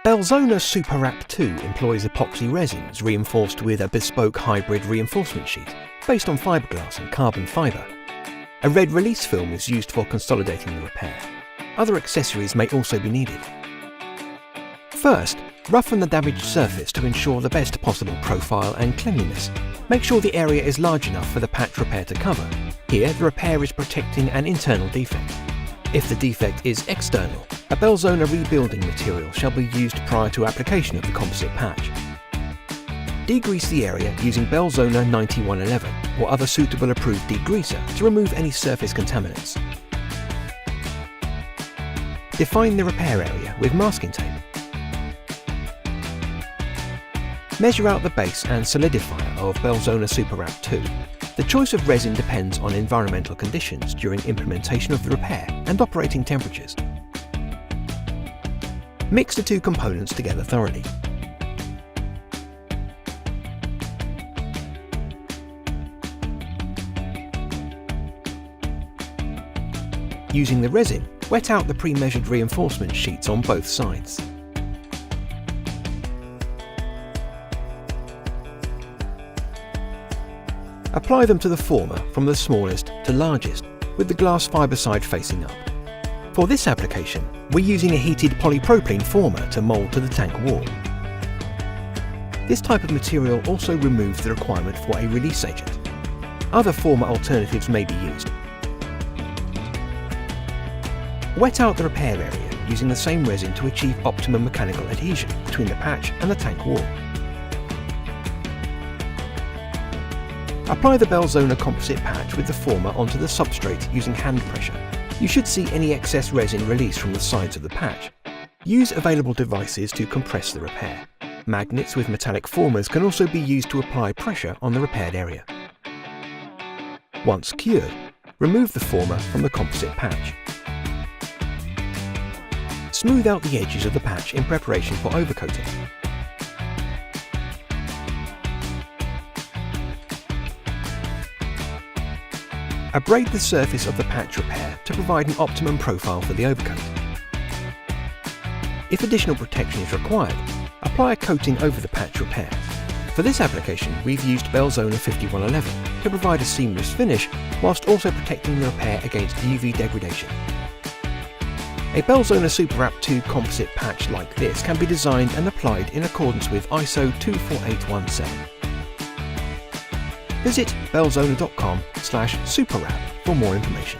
Belzona SuperWrap 2 employs epoxy resins reinforced with a bespoke hybrid reinforcement sheet based on fiberglass and carbon fibre. A red release film is used for consolidating the repair. Other accessories may also be needed. First, roughen the damaged surface to ensure the best possible profile and cleanliness. Make sure the area is large enough for the patch repair to cover. Here, the repair is protecting an internal defect. If the defect is external, a Belzona rebuilding material shall be used prior to application of the composite patch. Degrease the area using Belzona 9111 or other suitable approved degreaser to remove any surface contaminants. Define the repair area with masking tape. Measure out the base and solidifier of Belzona SuperWrap 2. The choice of resin depends on environmental conditions during implementation of the repair and operating temperatures. Mix the two components together thoroughly. Using the resin, wet out the pre-measured reinforcement sheets on both sides. Apply them to the former from the smallest to largest, with the glass fibre side facing up. For this application, we're using a heated polypropylene former to mould to the tank wall. This type of material also removes the requirement for a release agent. Other former alternatives may be used. Wet out the repair area using the same resin to achieve optimum mechanical adhesion between the patch and the tank wall. Apply the Belzona composite patch with the former onto the substrate using hand pressure. You should see any excess resin release from the sides of the patch. Use available devices to compress the repair. Magnets with metallic formers can also be used to apply pressure on the repaired area. Once cured, remove the former from the composite patch. Smooth out the edges of the patch in preparation for overcoating. Abrade the surface of the patch repair to provide an optimum profile for the overcoat. If additional protection is required, apply a coating over the patch repair. For this application, we've used Belzona 5111 to provide a seamless finish whilst also protecting the repair against UV degradation. A Belzona SuperWrap 2 composite patch like this can be designed and applied in accordance with ISO 24817. Visit belzona.com/superwrap for more information.